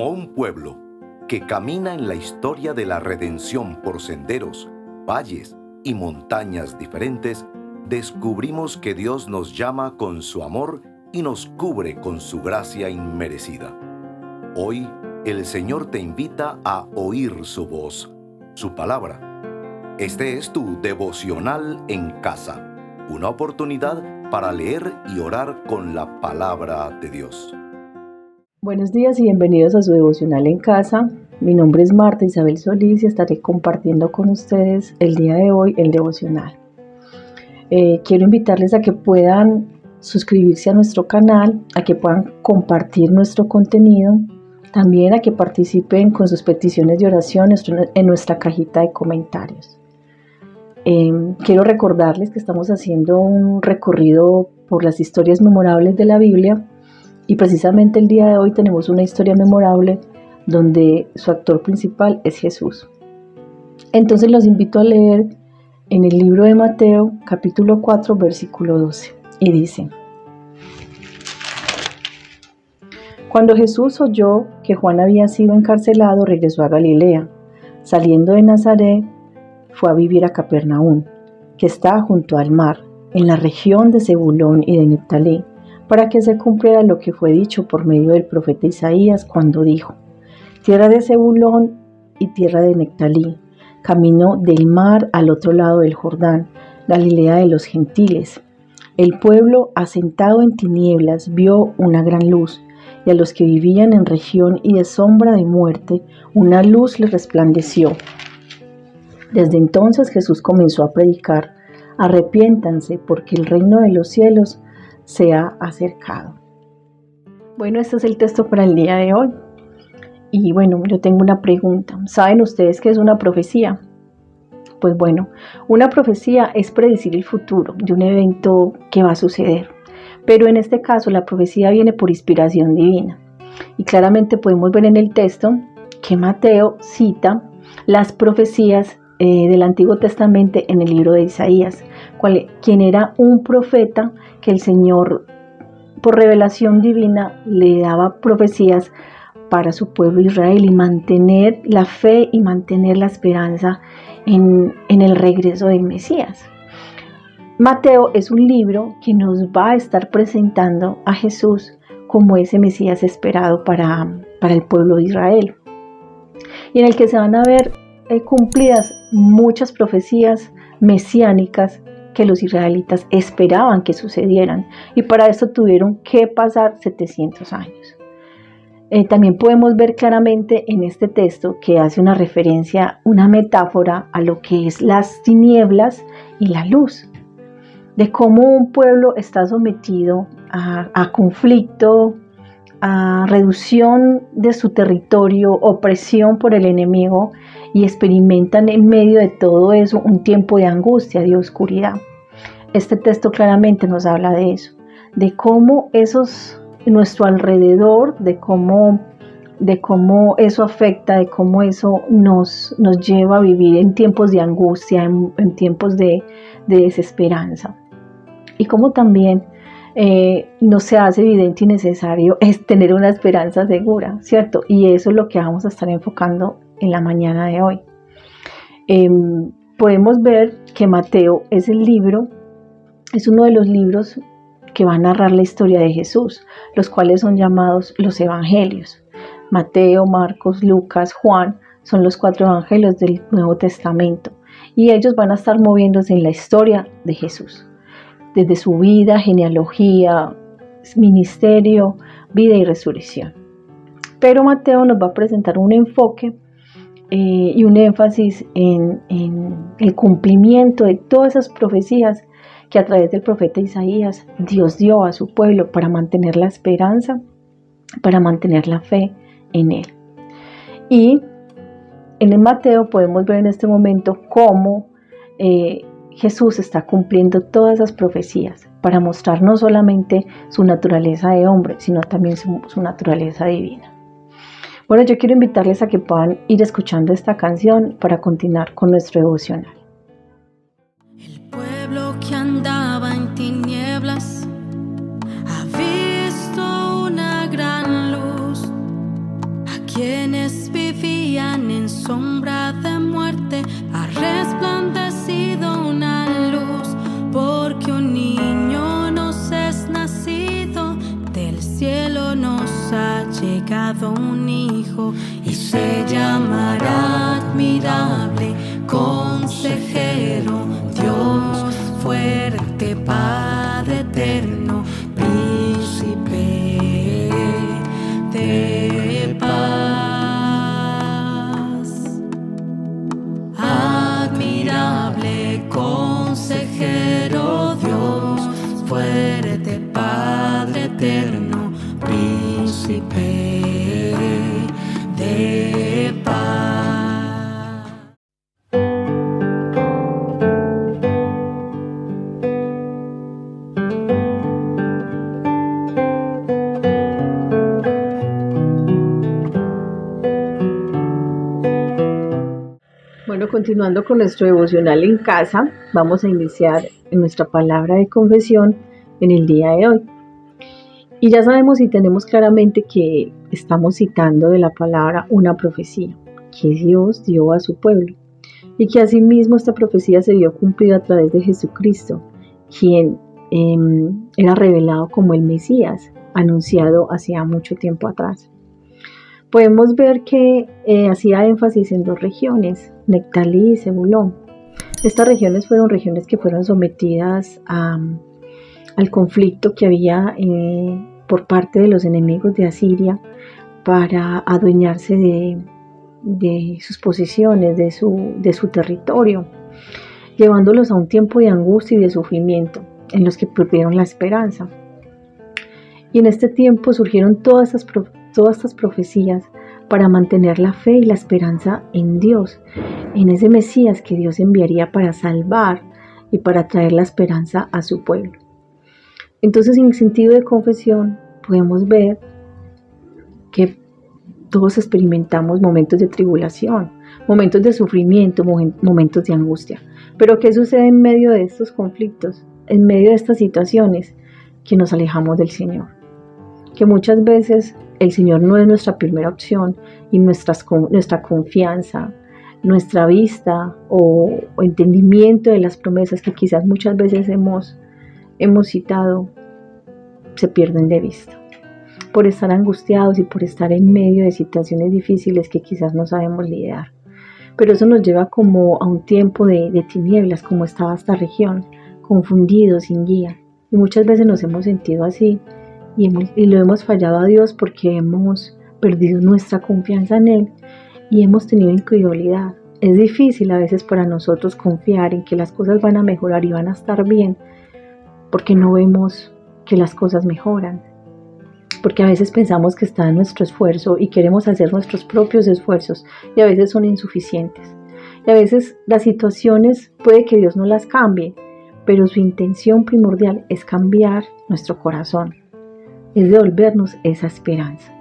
Como un pueblo que camina en la historia de la redención por senderos, valles y montañas diferentes, descubrimos que Dios nos llama con su amor y nos cubre con su gracia inmerecida. Hoy, el Señor te invita a oír su voz, su palabra. Este es tu devocional en casa, una oportunidad para leer y orar con la palabra de Dios. Buenos días y bienvenidos a su devocional en casa. Mi nombre es Marta Isabel Solís y estaré compartiendo con ustedes el día de hoy el devocional. Quiero invitarles a que puedan suscribirse a nuestro canal, a que puedan compartir nuestro contenido, también a que participen con sus peticiones de oración en nuestra cajita de comentarios. Quiero recordarles que estamos haciendo un recorrido por las historias memorables de la Biblia. Y precisamente el día de hoy tenemos una historia memorable donde su actor principal es Jesús. Entonces los invito a leer en el libro de Mateo, capítulo 4, versículo 12. Y dice: Cuando Jesús oyó que Juan había sido encarcelado, regresó a Galilea. Saliendo de Nazaret, fue a vivir a Capernaum, que está junto al mar, en la región de Zebulón y de Neftalí, para que se cumpliera lo que fue dicho por medio del profeta Isaías cuando dijo: Tierra de Zebulón y tierra de Neftalí, camino del mar al otro lado del Jordán, Galilea de los gentiles. El pueblo asentado en tinieblas vio una gran luz, y a los que vivían en región y de sombra de muerte, una luz les resplandeció. Desde entonces Jesús comenzó a predicar: Arrepiéntanse, porque el reino de los cielos se ha acercado. Bueno, este es el texto para el día de hoy. Y bueno, yo tengo una pregunta. ¿Saben ustedes qué es una profecía? Pues bueno, una profecía es predecir el futuro de un evento que va a suceder. Pero en este caso la profecía viene por inspiración divina. Y claramente podemos ver en el texto que Mateo cita las profecías del Antiguo Testamento en el libro de Isaías, quien era un profeta que el Señor, por revelación divina, le daba profecías para su pueblo Israel y mantener la fe y mantener la esperanza en el regreso del Mesías. Mateo es un libro que nos va a estar presentando a Jesús como ese Mesías esperado para el pueblo de Israel, y en el que se van a ver cumplidas muchas profecías mesiánicas que los israelitas esperaban que sucedieran, y para eso tuvieron que pasar 700 años. También podemos ver claramente en este texto que hace una referencia, una metáfora a lo que es las tinieblas y la luz, de cómo un pueblo está sometido a conflicto, a reducción de su territorio, opresión por el enemigo, y experimentan en medio de todo eso un tiempo de angustia, de oscuridad. Este texto claramente nos habla de eso, de cómo nuestro alrededor, de cómo eso afecta, de cómo eso nos lleva a vivir en tiempos de angustia, en tiempos de desesperanza. Y cómo también nos se hace evidente y necesario es tener una esperanza segura, ¿cierto? Y eso es lo que vamos a estar enfocando en la mañana de hoy. Podemos ver que Mateo es uno de los libros que va a narrar la historia de Jesús, los cuales son llamados los evangelios. Mateo, Marcos, Lucas, Juan son los 4 evangelios del Nuevo Testamento, y ellos van a estar moviéndose en la historia de Jesús, desde su vida, genealogía, ministerio, vida y resurrección. Pero Mateo nos va a presentar un enfoque y un énfasis en el cumplimiento de todas esas profecías que a través del profeta Isaías Dios dio a su pueblo para mantener la esperanza, para mantener la fe en él. Y en el Mateo podemos ver en este momento cómo Jesús está cumpliendo todas esas profecías para mostrar no solamente su naturaleza de hombre, sino también su naturaleza divina. Bueno, yo quiero invitarles a que puedan ir escuchando esta canción para continuar con nuestro devocional. El pueblo que andaba en tinieblas ha visto una gran luz. Aquí entregado un hijo y se llamará admirable, consejero, Dios fuerte, Padre eterno, príncipe de paz. Admirable, consejero, Dios fuerte, Padre eterno, príncipe de paz. Bueno, continuando con nuestro devocional en casa, vamos a iniciar en nuestra palabra de confesión en el día de hoy. Y ya sabemos y tenemos claramente que estamos citando de la palabra una profecía que Dios dio a su pueblo y que asimismo esta profecía se vio cumplida a través de Jesucristo, quien era revelado como el Mesías, anunciado hacía mucho tiempo atrás. Podemos ver que hacía énfasis en dos regiones, Neftalí y Zebulón. Estas regiones fueron regiones que fueron sometidas al conflicto que había por parte de los enemigos de Asiria para adueñarse de sus posesiones, de su territorio, llevándolos a un tiempo de angustia y de sufrimiento en los que perdieron la esperanza. Y en este tiempo surgieron todas estas profecías para mantener la fe y la esperanza en Dios, en ese Mesías que Dios enviaría para salvar y para traer la esperanza a su pueblo. Entonces, en sentido de confesión, podemos ver que todos experimentamos momentos de tribulación, momentos de sufrimiento, momentos de angustia. Pero ¿qué sucede en medio de estos conflictos, en medio de estas situaciones? Que nos alejamos del Señor. Que muchas veces el Señor no es nuestra primera opción y nuestra confianza, nuestra vista o entendimiento de las promesas que quizás muchas veces hemos citado se pierden de vista por estar angustiados y por estar en medio de situaciones difíciles que quizás no sabemos lidiar. Pero eso nos lleva como a un tiempo de tinieblas, como estaba esta región, confundidos, sin guía. Y muchas veces nos hemos sentido así y lo hemos fallado a Dios porque hemos perdido nuestra confianza en Él y hemos tenido incredulidad. Es difícil a veces para nosotros confiar en que las cosas van a mejorar y van a estar bien porque no vemos que las cosas mejoran. Porque a veces pensamos que está en nuestro esfuerzo y queremos hacer nuestros propios esfuerzos y a veces son insuficientes. Y a veces las situaciones puede que Dios no las cambie, pero su intención primordial es cambiar nuestro corazón, es devolvernos esa esperanza.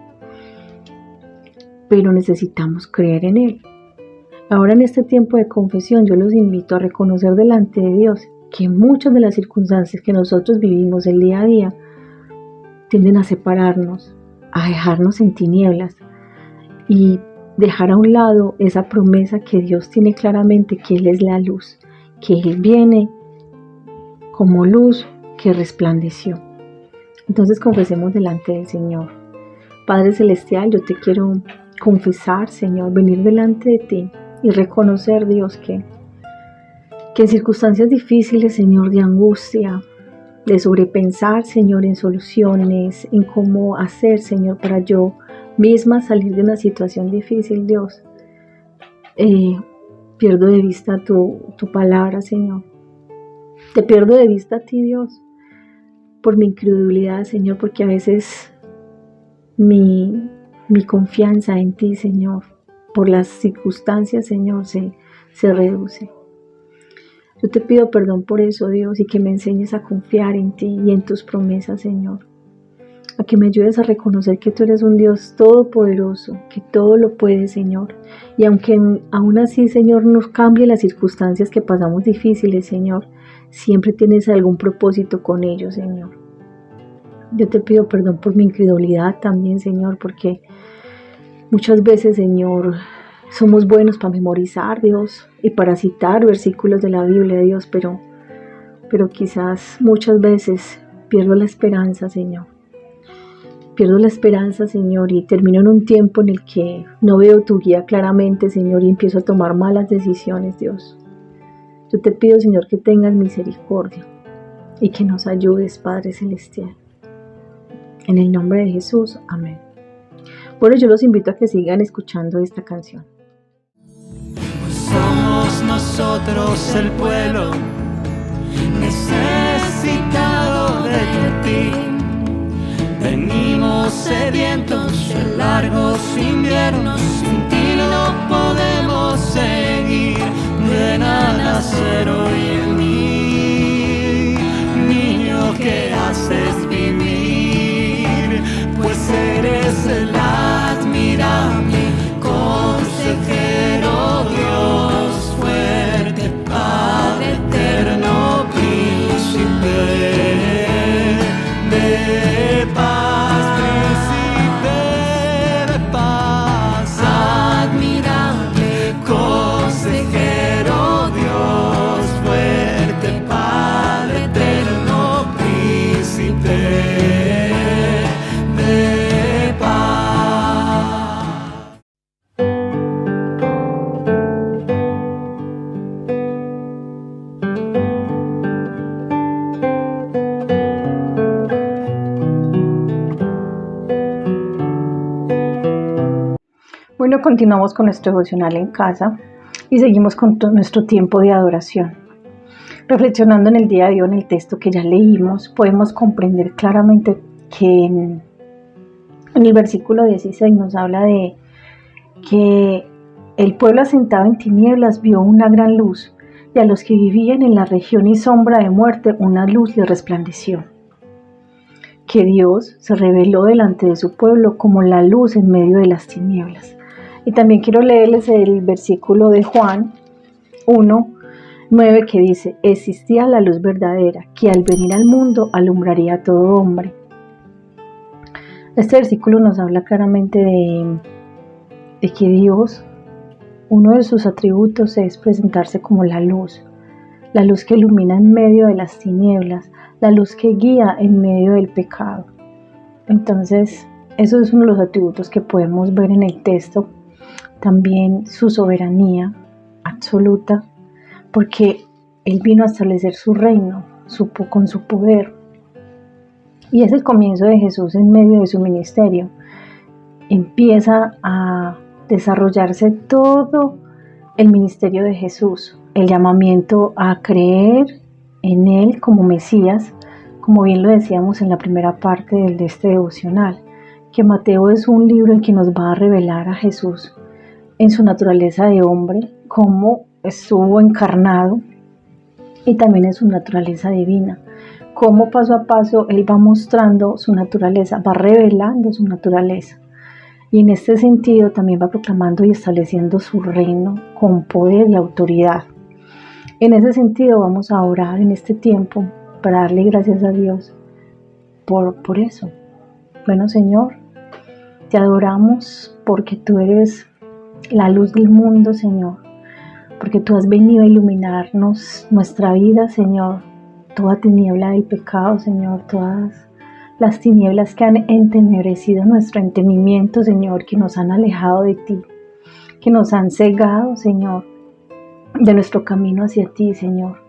Pero necesitamos creer en Él. Ahora en este tiempo de confesión yo los invito a reconocer delante de Dios que muchas de las circunstancias que nosotros vivimos el día a día tienden a separarnos, a dejarnos en tinieblas y dejar a un lado esa promesa que Dios tiene claramente, que Él es la luz, que Él viene como luz que resplandeció. Entonces confesemos delante del Señor. Padre Celestial, yo te quiero confesar, Señor, venir delante de ti y reconocer, Dios, que en circunstancias difíciles, Señor, de angustia, de sobrepensar, Señor, en soluciones, en cómo hacer, Señor, para yo misma salir de una situación difícil, Dios, pierdo de vista tu palabra, Señor. Te pierdo de vista a ti, Dios, por mi incredulidad, Señor, porque a veces mi confianza en ti, Señor, por las circunstancias, Señor, se reduce. Yo te pido perdón por eso, Dios, y que me enseñes a confiar en ti y en tus promesas, Señor. A que me ayudes a reconocer que tú eres un Dios todopoderoso, que todo lo puede, Señor. Y aunque aún así, Señor, nos cambie las circunstancias que pasamos difíciles, Señor, siempre tienes algún propósito con ellos, Señor. Yo te pido perdón por mi incredulidad también, Señor, porque muchas veces, Señor, somos buenos para memorizar, Dios, y para citar versículos de la Biblia, Dios, pero quizás muchas veces pierdo la esperanza, Señor. pierdo la esperanza, Señor, y termino en un tiempo en el que no veo tu guía claramente, Señor, y empiezo a tomar malas decisiones, Dios. Yo te pido, Señor, que tengas misericordia y que nos ayudes, Padre Celestial. En el nombre de Jesús, amén. Bueno, yo los invito a que sigan escuchando esta canción. Somos nosotros el pueblo necesitado de ti. Venimos sedientos de largos inviernos, sin ti no podemos seguir. Ven a nacer hoy en mí, niño que haces vivir, pues eres el admirable consejero, Dios fuerte, Padre eterno, príncipe de paz, príncipe de paz, admirable consejero, Dios fuerte, Padre eterno, príncipe de paz. Bueno, continuamos con nuestro devocional en casa y seguimos con nuestro tiempo de adoración. Reflexionando en el día de hoy en el texto que ya leímos, podemos comprender claramente que en el versículo 16 nos habla de que el pueblo asentado en tinieblas vio una gran luz, y a los que vivían en la región y sombra de muerte una luz les resplandeció. Que Dios se reveló delante de su pueblo como la luz en medio de las tinieblas. Y también quiero leerles el versículo de Juan 1:9 que dice: existía la luz verdadera, que al venir al mundo alumbraría a todo hombre. Este versículo nos habla claramente de que Dios, uno de sus atributos es presentarse como la luz que ilumina en medio de las tinieblas, la luz que guía en medio del pecado. Entonces, eso es uno de los atributos que podemos ver en el texto. También su soberanía absoluta, porque Él vino a establecer su reino con su poder. Y es el comienzo de Jesús en medio de su ministerio. Empieza a desarrollarse todo el ministerio de Jesús, el llamamiento a creer en Él como Mesías, como bien lo decíamos en la primera parte de este devocional, que Mateo es un libro en que nos va a revelar a Jesús en su naturaleza de hombre, cómo estuvo encarnado, y también en su naturaleza divina, cómo paso a paso Él va mostrando su naturaleza, va revelando su naturaleza. Y en este sentido también va proclamando y estableciendo su reino con poder y autoridad. En ese sentido vamos a orar en este tiempo para darle gracias a Dios por eso. Bueno, Señor, te adoramos porque tú eres la luz del mundo, Señor, porque tú has venido a iluminarnos nuestra vida, Señor, toda tiniebla del pecado, Señor, todas las tinieblas que han entenebrecido nuestro entendimiento, Señor, que nos han alejado de ti, que nos han cegado, Señor, de nuestro camino hacia ti, Señor.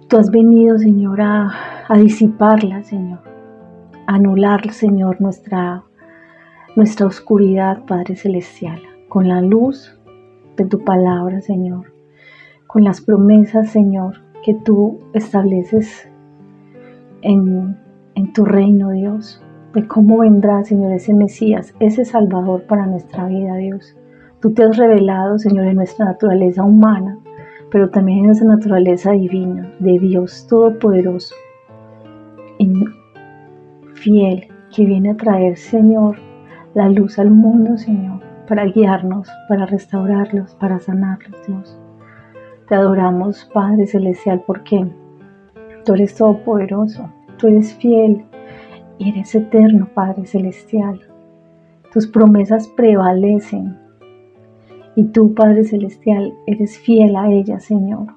Tú has venido, Señor, a disiparla, Señor, a anular, Señor, nuestra oscuridad, Padre Celestial, con la luz de tu palabra, Señor, con las promesas, Señor, que tú estableces en tu reino, Dios, de cómo vendrá, Señor, ese Mesías, ese Salvador para nuestra vida, Dios. Tú te has revelado, Señor, en nuestra naturaleza humana, pero también en esa naturaleza divina, de Dios Todopoderoso, fiel, que viene a traer, Señor, la luz al mundo, Señor, para guiarnos, para restaurarlos, para sanarlos, Dios. Te adoramos, Padre Celestial, porque tú eres todopoderoso, tú eres fiel y eres eterno, Padre Celestial. Tus promesas prevalecen y tú, Padre Celestial, eres fiel a ellas, Señor,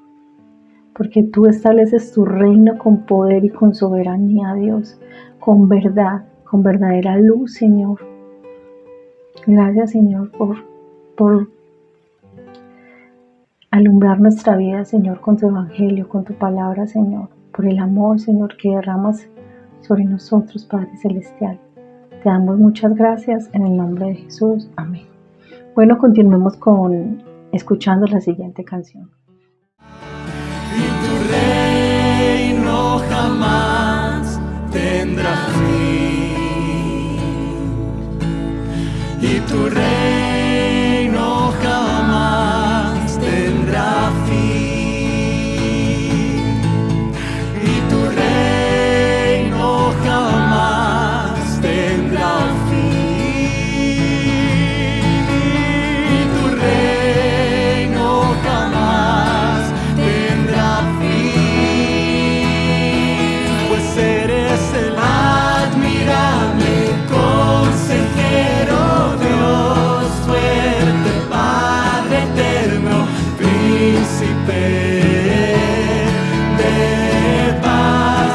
porque tú estableces tu reino con poder y con soberanía, Dios, con verdad, con verdadera luz, Señor. Gracias, Señor, por alumbrar nuestra vida, Señor, con tu evangelio, con tu palabra, Señor, por el amor, Señor, que derramas sobre nosotros, Padre Celestial. Te damos muchas gracias en el nombre de Jesús. Amén. Bueno, continuemos escuchando la siguiente canción. Y tu reino jamás tendrá fin. Y tu reino jamás tendrá fin. Y tu reino jamás tendrá fin. Y tu reino jamás tendrá fin. Pues eres el admirable consejero, Dios fuerte, Padre eterno, príncipe de paz,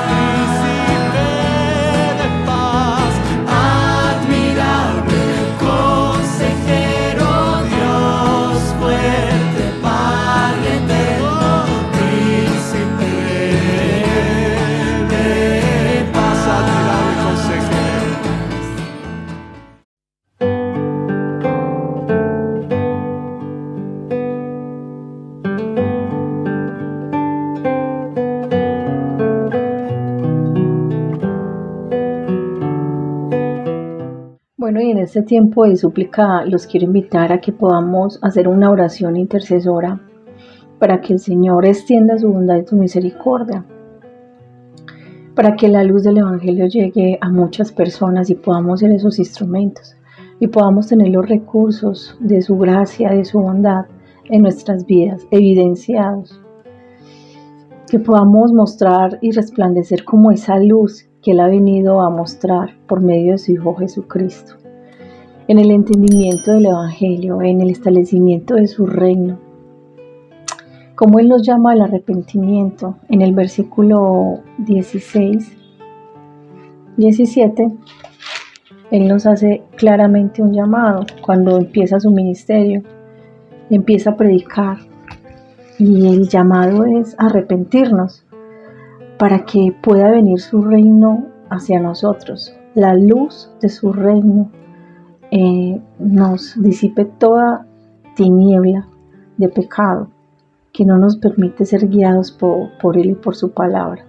admirable consejero, Dios fuerte, Padre eterno, príncipe de paz, admirable consejero. Bueno, y en este tiempo de súplica los quiero invitar a que podamos hacer una oración intercesora para que el Señor extienda su bondad y su misericordia, para que la luz del Evangelio llegue a muchas personas y podamos ser esos instrumentos y podamos tener los recursos de su gracia, de su bondad en nuestras vidas, evidenciados, que podamos mostrar y resplandecer como esa luz que Él ha venido a mostrar por medio de su Hijo Jesucristo, en el entendimiento del Evangelio, en el establecimiento de su reino. Como Él nos llama al arrepentimiento, en el versículo 17, Él nos hace claramente un llamado cuando empieza su ministerio, empieza a predicar, y el llamado es arrepentirnos para que pueda venir su reino hacia nosotros, la luz de su reino nos disipe toda tiniebla de pecado que no nos permite ser guiados por Él y por su palabra.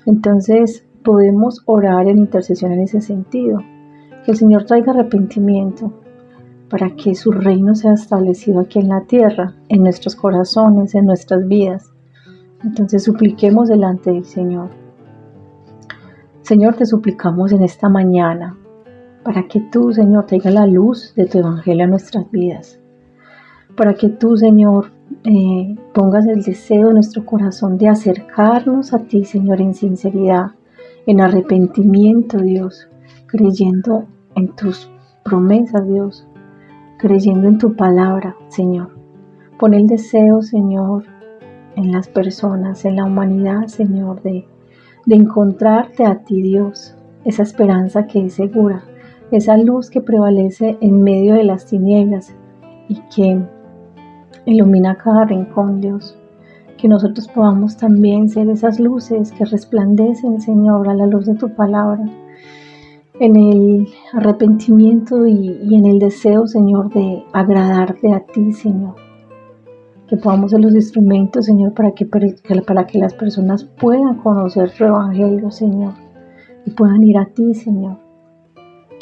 Entonces podemos orar en intercesión en ese sentido, que el Señor traiga arrepentimiento para que su reino sea establecido aquí en la tierra, en nuestros corazones, en nuestras vidas. Entonces supliquemos delante del Señor. Señor, te suplicamos en esta mañana para que tú, Señor, traiga la luz de tu evangelio a nuestras vidas. Para que tú, Señor, pongas el deseo en nuestro corazón de acercarnos a ti, Señor, en sinceridad, en arrepentimiento, Dios, creyendo en tus promesas, Dios, creyendo en tu palabra, Señor. Pon el deseo, Señor, en las personas, en la humanidad, Señor, de encontrarte a ti, Dios, esa esperanza que es segura, esa luz que prevalece en medio de las tinieblas y que ilumina cada rincón, Dios. Que nosotros podamos también ser esas luces que resplandecen, Señor, a la luz de tu palabra, en el arrepentimiento y en el deseo, Señor, de agradarte a ti, Señor. Que podamos ser los instrumentos, Señor, para que las personas puedan conocer tu evangelio, Señor, y puedan ir a ti, Señor.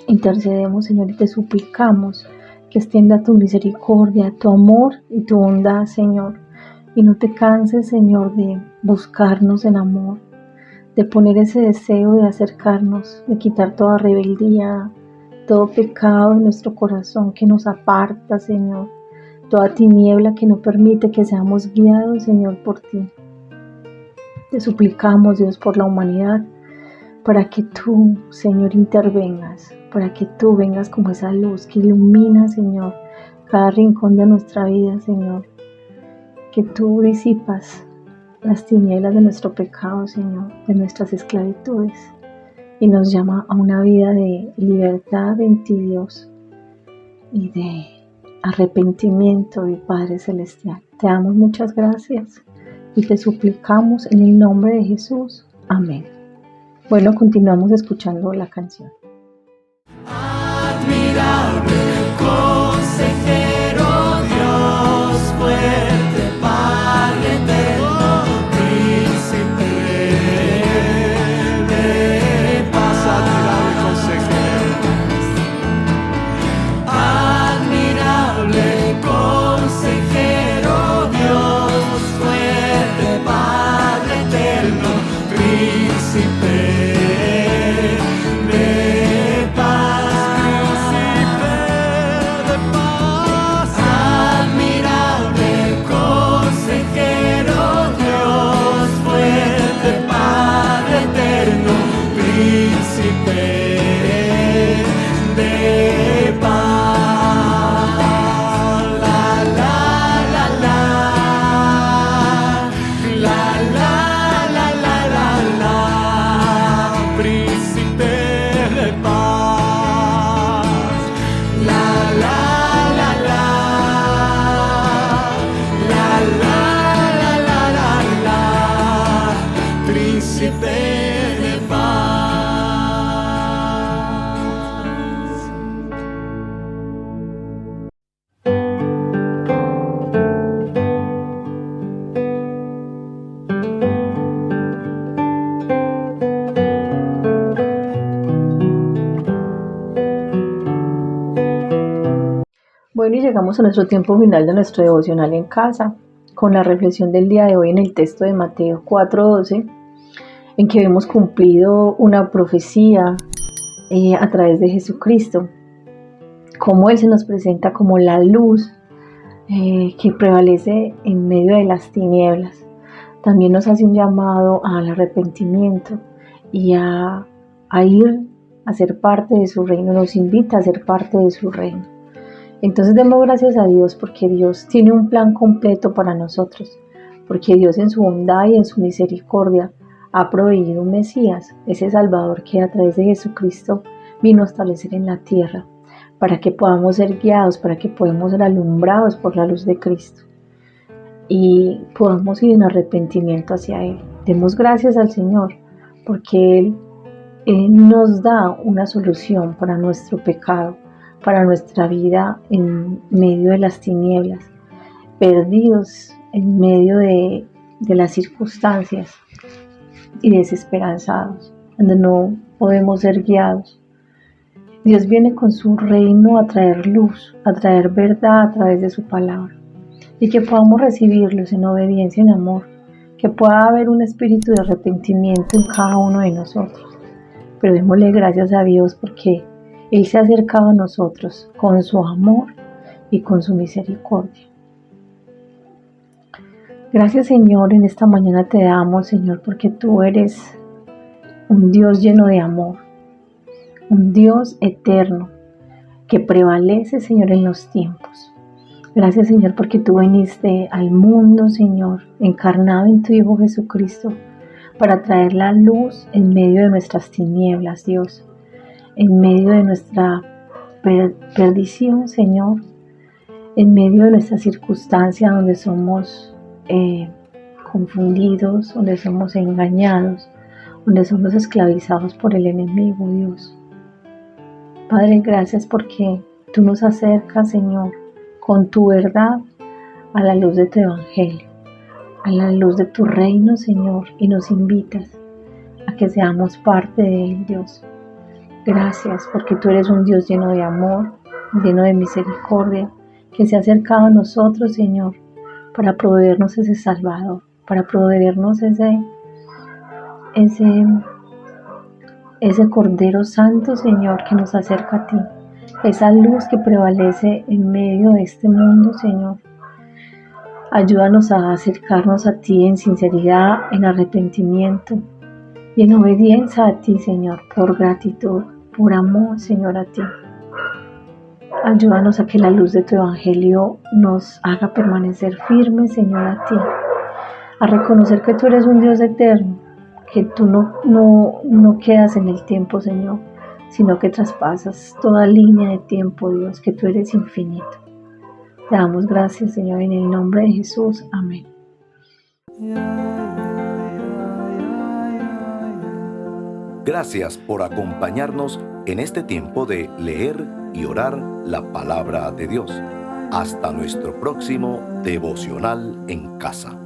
Intercedemos, Señor, y te suplicamos que extienda tu misericordia, tu amor y tu bondad, Señor. Y no te canses, Señor, de buscarnos en amor, de poner ese deseo de acercarnos, de quitar toda rebeldía, todo pecado en nuestro corazón que nos aparta, Señor. Toda tiniebla que no permite que seamos guiados, Señor, por ti. Te suplicamos, Dios, por la humanidad, para que tú, Señor, intervengas, para que tú vengas como esa luz que ilumina, Señor, cada rincón de nuestra vida, Señor. Que tú disipas las tinieblas de nuestro pecado, Señor, de nuestras esclavitudes. y nos llama a una vida de libertad en ti, Dios, y de arrepentimiento, mi Padre Celestial. Te damos muchas gracias y te suplicamos en el nombre de Jesús. Amén. Bueno, continuamos escuchando la canción. Admirable consejero, Dios fuerte, Padre eterno, príncipe de paz. Admirable consejero, admirable consejero, Dios fuerte, Padre eterno, príncipe de paz. Bueno, y llegamos a nuestro tiempo final de nuestro devocional en casa, con la reflexión del día de hoy en el texto de Mateo 4:12, en que hemos cumplido una profecía a través de Jesucristo, cómo Él se nos presenta como la luz que prevalece en medio de las tinieblas. También nos hace un llamado al arrepentimiento y a ir a ser parte de su reino, nos invita a ser parte de su reino. Entonces demos gracias a Dios porque Dios tiene un plan completo para nosotros, porque Dios en su bondad y en su misericordia ha proveído un Mesías, ese Salvador que a través de Jesucristo vino a establecer en la tierra, para que podamos ser guiados, para que podamos ser alumbrados por la luz de Cristo y podamos ir en arrepentimiento hacia Él. Demos gracias al Señor porque Él nos da una solución para nuestro pecado, para nuestra vida en medio de las tinieblas, perdidos en medio de las circunstancias y desesperanzados, donde no podemos ser guiados. Dios viene con su reino a traer luz, a traer verdad a través de su palabra, y que podamos recibirlos en obediencia, en amor, que pueda haber un espíritu de arrepentimiento en cada uno de nosotros. Pero démosle gracias a Dios porque Él se ha acercado a nosotros con su amor y con su misericordia. Gracias, Señor, en esta mañana te damos, Señor, porque tú eres un Dios lleno de amor, un Dios eterno que prevalece, Señor, en los tiempos. Gracias, Señor, porque tú viniste al mundo, Señor, encarnado en tu Hijo Jesucristo, para traer la luz en medio de nuestras tinieblas, Dios. En medio de nuestra perdición, Señor, en medio de nuestra circunstancia donde somos confundidos, donde somos engañados, donde somos esclavizados por el enemigo, Dios. Padre, gracias porque tú nos acercas, Señor, con tu verdad a la luz de tu evangelio, a la luz de tu reino, Señor, y nos invitas a que seamos parte de él, Dios. Gracias porque tú eres un Dios lleno de amor, lleno de misericordia, que se ha acercado a nosotros, Señor, para proveernos ese Salvador, para proveernos ese Cordero Santo, Señor, que nos acerca a ti, esa luz que prevalece en medio de este mundo, Señor. Ayúdanos a acercarnos a ti en sinceridad, en arrepentimiento y en obediencia a ti, Señor, por gratitud, por amor, Señor, a ti. Ayúdanos a que la luz de tu evangelio nos haga permanecer firmes, Señor, a ti, a reconocer que tú eres un Dios eterno, que tú no quedas en el tiempo, Señor, sino que traspasas toda línea de tiempo, Dios, que tú eres infinito. Te damos gracias, Señor, en el nombre de Jesús. Amén. Gracias por acompañarnos en este tiempo de leer y orar la palabra de Dios. Hasta nuestro próximo devocional en casa.